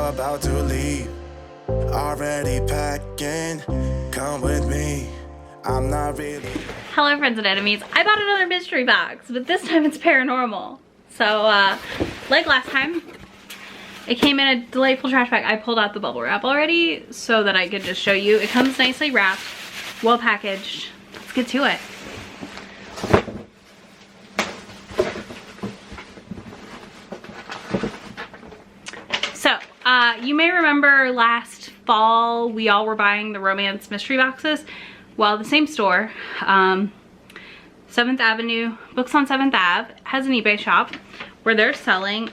about to leave. Already packing, come with me. I'm not really. Hello friends and enemies. I bought another mystery box, but this time it's paranormal. So like last time, it came in a delightful trash bag. I pulled out the bubble wrap already so that I could just show you. It comes nicely wrapped, well packaged. Let's get to it. So you may remember last fall we all were buying the romance mystery boxes. Well, the same store, 7th Avenue, Books on 7th Ave, has an eBay shop where they're selling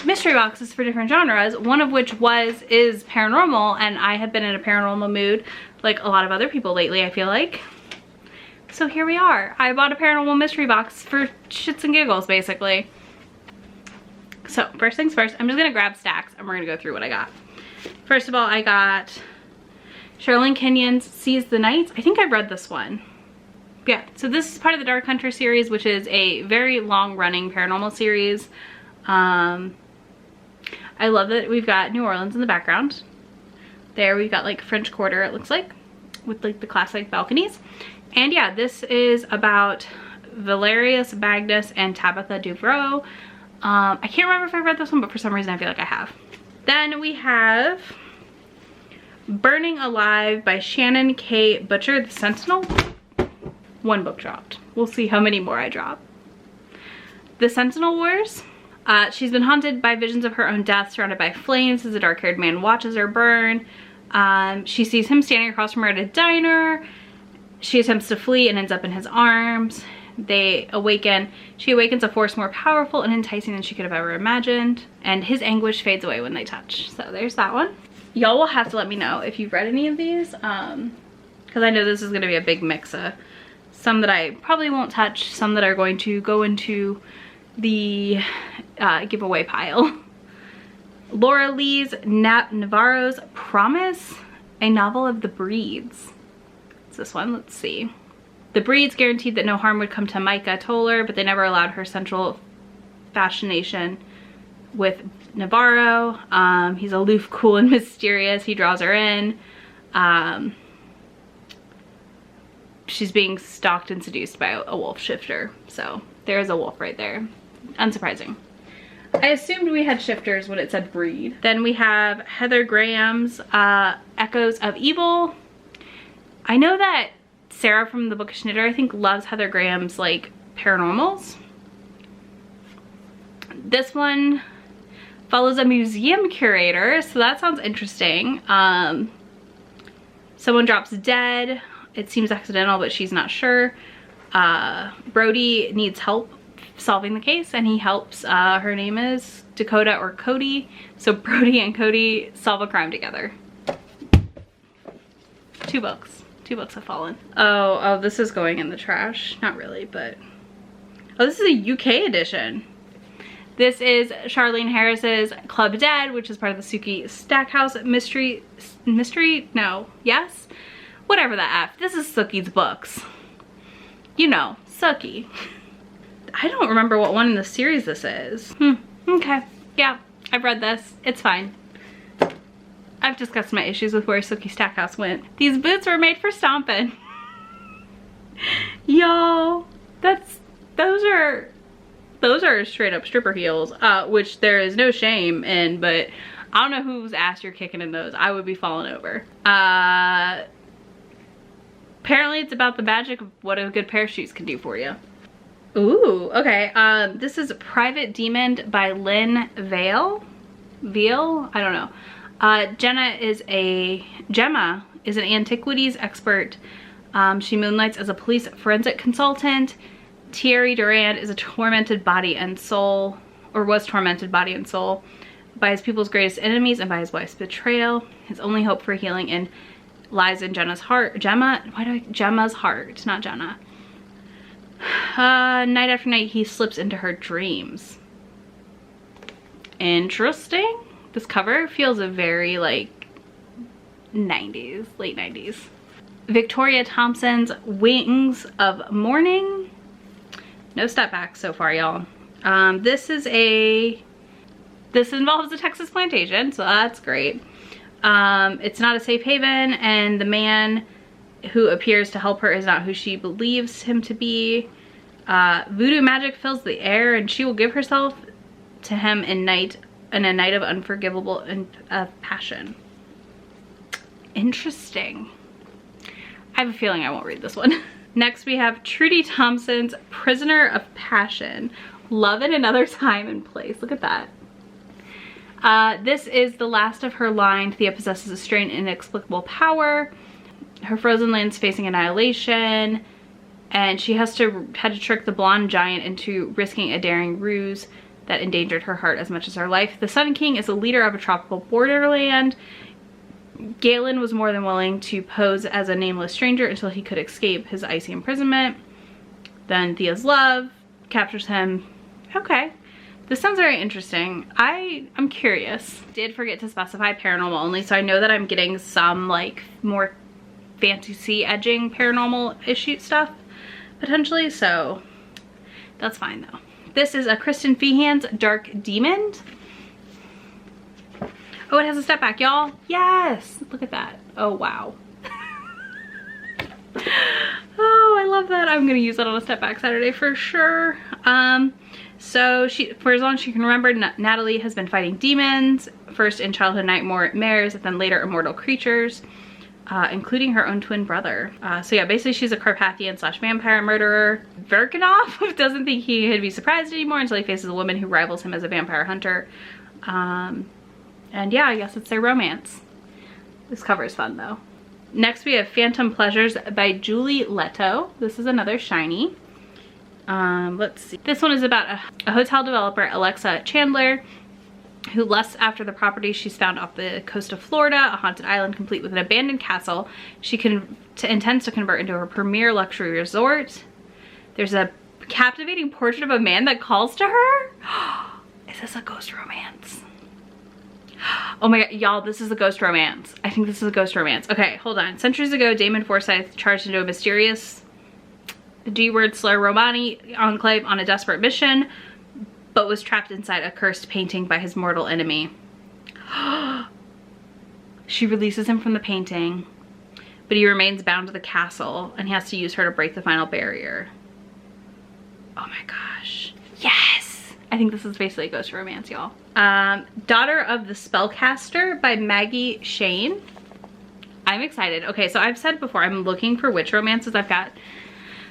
mystery boxes for different genres, one of which is paranormal, and I have been in a paranormal mood like a lot of other people lately, I feel like. So here we are. I bought a paranormal mystery box for shits and giggles, basically. So first things first, I'm just gonna grab stacks and we're gonna go through what I got. First of all, I got Sherilyn Kenyon's Seize the Nights. I think I've read this one. Yeah, so this is part of the Dark Hunter series, which is a very long-running paranormal series. I love that we've got New Orleans in the background. There we've got like French Quarter, it looks like, with like the classic balconies. And yeah, this is about Valerius Magnus and Tabitha Duvro. I can't remember if I read this one, but for some reason I feel like I have. Then we have Burning Alive by Shannon K. Butcher, The Sentinel. One book dropped. We'll see how many more I drop. The Sentinel Wars. She's been haunted by visions of her own death, surrounded by flames as a dark-haired man watches her burn. She sees him standing across from her at a diner. She attempts to flee and ends up in his arms. She awakens a force more powerful and enticing than she could have ever imagined, and his anguish fades away when they touch. So there's that one. Y'all will have to let me know if you've read any of these, because I know this is going to be a big mix of some that I probably won't touch, some that are going to go into the giveaway pile. Laura Lee's Navarro's Promise, a novel of the Breeds. It's this one, let's see. The Breeds guaranteed that no harm would come to Micah Toller, but they never allowed her central fascination with Navarro. He's aloof, cool, and mysterious. He draws her in. She's being stalked and seduced by a wolf shifter. So there's a wolf right there. Unsurprising. I assumed we had shifters when it said breed. Then we have Heather Graham's Echoes of Evil. I know that Sarah from the Bookish Knitter, I think, loves Heather Graham's like paranormals. This one follows a museum curator, so that sounds interesting. Someone drops dead. It seems accidental, but she's not sure. Brody needs help solving the case, and he helps. Her name is Dakota or Cody. So Brody and Cody solve a crime together. Two books have fallen. Oh, this is going in the trash. Not really, but oh, this is a UK edition. This is Charlene Harris's Club Dead, which is part of the Suki Stackhouse mystery, no, yes? Whatever the F. This is Suki's books. You know, Suki. I don't remember what one in the series this is. Okay, yeah, I've read this. It's fine. I've discussed my issues with where Suki Stackhouse went. These boots were made for stomping. Y'all, those are straight up stripper heels, which there is no shame in, but I don't know whose ass you're kicking in those. I would be falling over. Apparently it's about the magic of what a good pair of shoes can do for you. Ooh, okay. This is Private Demon by Lynn Veal? I don't know. Gemma is an antiquities expert. She moonlights as a police forensic consultant. Thierry Durand is a tormented body and soul, or was tormented body and soul, by his people's greatest enemies and by his wife's betrayal. His only hope for healing lies in Jenna's heart. Gemma's heart, not Jenna. Night after night, he slips into her dreams. Interesting. This cover feels a very like 90s, late 90s. Victoria Thompson's Wings of Morning. No step back so far, y'all. This involves a Texas plantation, so that's great. It's not a safe haven, and the man who appears to help her is not who she believes him to be. Voodoo magic fills the air, and she will give herself to him in a night of unforgivable passion. Interesting. I have a feeling I won't read this one. Next we have Trudy Thompson's Prisoner of Passion. Love in Another Time and Place. Look at that. This is the last of her line. Thea possesses a strange, inexplicable power. Her frozen land's facing annihilation, and she had to trick the blonde giant into risking a daring ruse that endangered her heart as much as her life. The Sun King is a leader of a tropical borderland. Galen was more than willing to pose as a nameless stranger until he could escape his icy imprisonment. Then Thea's love captures him. Okay. This sounds very interesting. I'm curious. Did forget to specify paranormal only, so I know that I'm getting some like more fantasy edging paranormal issue stuff potentially, so that's fine though. This is a Kristen Feehan's Dark Demon. Oh, it has a step back, y'all. Yes, look at that. Oh wow. Oh, I love that. I'm gonna use that on a step back Saturday for sure. So for as long as she can remember, Natalie has been fighting demons, first in childhood nightmares, then later immortal creatures, including her own twin brother. So yeah, basically she's a Carpathian / vampire murderer. Verkanov doesn't think he'd be surprised anymore until he faces a woman who rivals him as a vampire hunter. And yeah, I guess it's their romance. This cover is fun though. Next we have Phantom Pleasures by Julie Leto. This is another shiny. Let's see. This one is about a hotel developer, Alexa Chandler, who lusts after the property she's found off the coast of Florida, a haunted island complete with an abandoned castle she intends to convert into her premier luxury resort. There's a captivating portrait of a man that calls to her. Is this a ghost romance? Oh my god, y'all, this is a ghost romance. I think this is a ghost romance. Okay, hold on. Centuries ago, Damon Forsyth charged into a mysterious G-word slur Romani enclave on a desperate mission, but was trapped inside a cursed painting by his mortal enemy. She releases him from the painting, but he remains bound to the castle, and he has to use her to break the final barrier. Oh my gosh. Yes! I think this is basically a ghost romance, y'all. Daughter of the Spellcaster by Maggie Shane. I'm excited. Okay, so I've said before, I'm looking for witch romances. I've got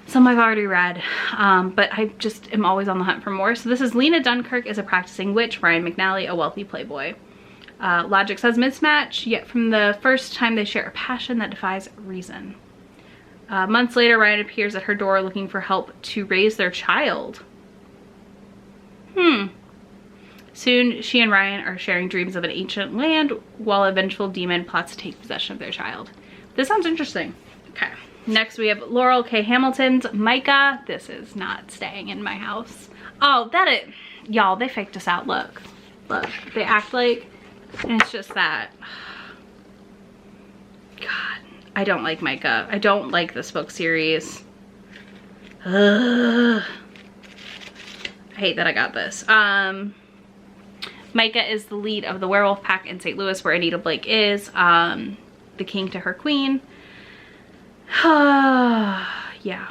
some I've already read, but I just am always on the hunt for more. So this is Lena Dunkirk is a practicing witch, Ryan McNally, a wealthy playboy. Logic says mismatch, yet from the first time they share a passion that defies reason. Months later, Ryan appears at her door looking for help to raise their child. Soon, she and Ryan are sharing dreams of an ancient land while a vengeful demon plots to take possession of their child. This sounds interesting. Okay. Next, we have Laurel K. Hamilton's Micah. This is not staying in my house. Oh, y'all, they faked us out. Look. Look. They act like, and it's just that. God, I don't like Micah. I don't like this book series. Ugh. I hate that I got this. Micah is the lead of the werewolf pack in St. Louis, where Anita Blake is, the king to her queen. Yeah.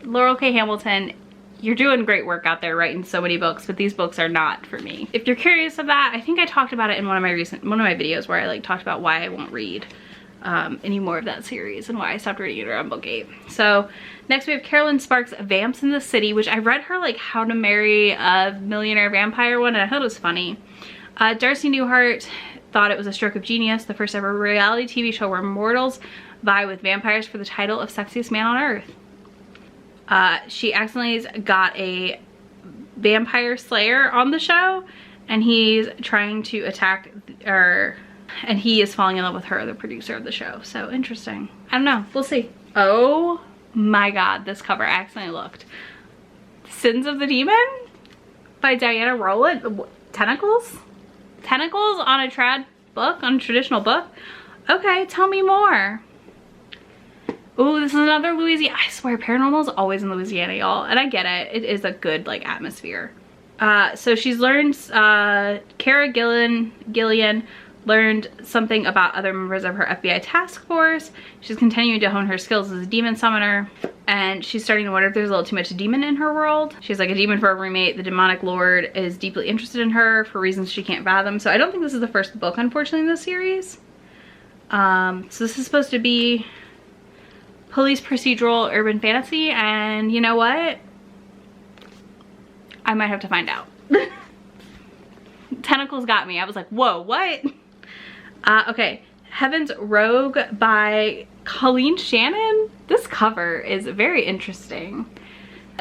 Laurel K. Hamilton, you're doing great work out there writing so many books, but these books are not for me. If you're curious of that, I think I talked about it in one of my videos where I like talked about why I won't read any more of that series and why I stopped reading it around book 8. So next we have Carolyn Sparks' Vamps in the City, which I read her like How to Marry a Millionaire Vampire one, and I thought it was funny. Darcy Newhart thought it was a stroke of genius, the first ever reality TV show where mortals vie with vampires for the title of sexiest man on earth. She accidentally got a vampire slayer on the show, and he's trying to attack her, and he is falling in love with her, the producer of the show. So interesting. I don't know, we'll see. Oh my god, this cover, I accidentally looked. Sins of the Demon by Diana Rowland. Tentacles? Tentacles on a traditional book? Okay, tell me more. Oh, this is another Louisiana. I swear Paranormal is always in Louisiana, y'all. And I get it. It is a good like atmosphere. So she's learned, Kara Gillian learned something about other members of her FBI task force. She's continuing to hone her skills as a demon summoner, and she's starting to wonder if there's a little too much demon in her world. She's like a demon for a roommate. The demonic lord is deeply interested in her for reasons she can't fathom. So I don't think this is the first book, unfortunately, in this series. So this is supposed to be police procedural urban fantasy, and you know what? I might have to find out. Tentacles got me. I was like, whoa, what? Okay, Heaven's Rogue by Colleen Shannon. This cover is very interesting.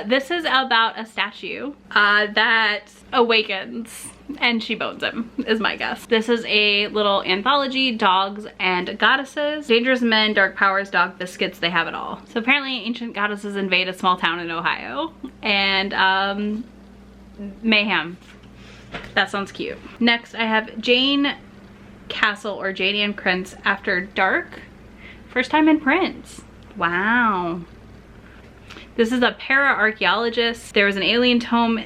This is about a statue that awakens and she bones him, is my guess. This is a little anthology, Dogs and Goddesses. Dangerous Men, Dark Powers, Dog Biscuits, they have it all. So apparently ancient goddesses invade a small town in Ohio, and mayhem. That sounds cute. Next I have Jane Castle or Jane Ann Krentz After Dark. First time in print. Wow. This is a para-archaeologist. There was an alien tomb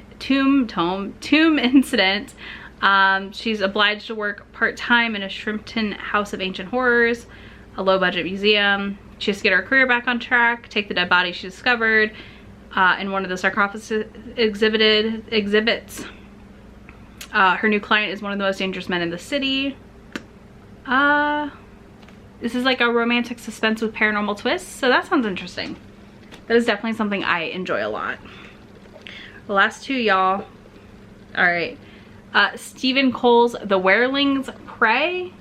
incident. She's obliged to work part-time in a Shrimpton House of Ancient Horrors, a low-budget museum. She has to get her career back on track, take the dead body she discovered in one of the sarcophagus exhibits. Her new client is one of the most dangerous men in the city. This is like a romantic suspense with paranormal twists, so that sounds interesting. That is definitely something I enjoy a lot. The last two, y'all. All right. Stephen Cole's The Wherelings Prey.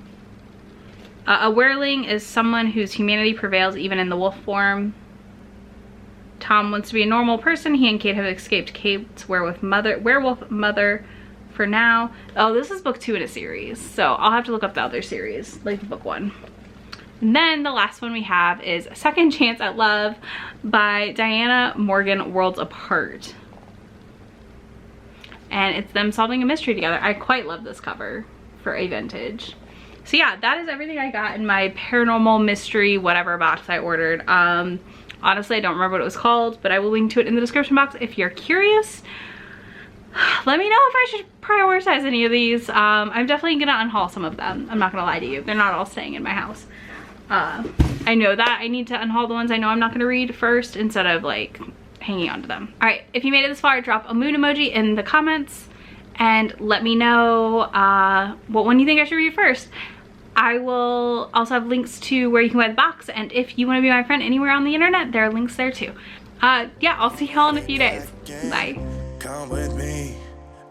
A Whereling is someone whose humanity prevails even in the wolf form. Tom wants to be a normal person. He and Kate have escaped Kate's werewolf mother for now. Oh, this is book 2 in a series, so I'll have to look up the other series, like book 1. And then the last one we have is Second Chance at Love by Diana Morgan, Worlds Apart. And it's them solving a mystery together. I quite love this cover for a vintage. So yeah, that is everything I got in my paranormal mystery whatever box I ordered. Honestly, I don't remember what it was called, but I will link to it in the description box if you're curious. Let me know if I should prioritize any of these. I'm definitely gonna unhaul some of them. I'm not gonna lie to you. They're not all staying in my house. I know that I need to unhaul the ones I know I'm not gonna read first instead of like hanging on to them. All right, if you made it this far, drop a moon emoji in the comments and let me know what one you think I should read first. I will also have links to where you can buy the box, and if you want to be my friend anywhere on the internet, there are links there too. Yeah, I'll see y'all in a few days. Bye. Come with me,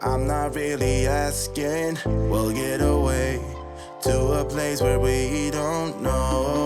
I'm not really asking. We'll get away to a place where we don't know.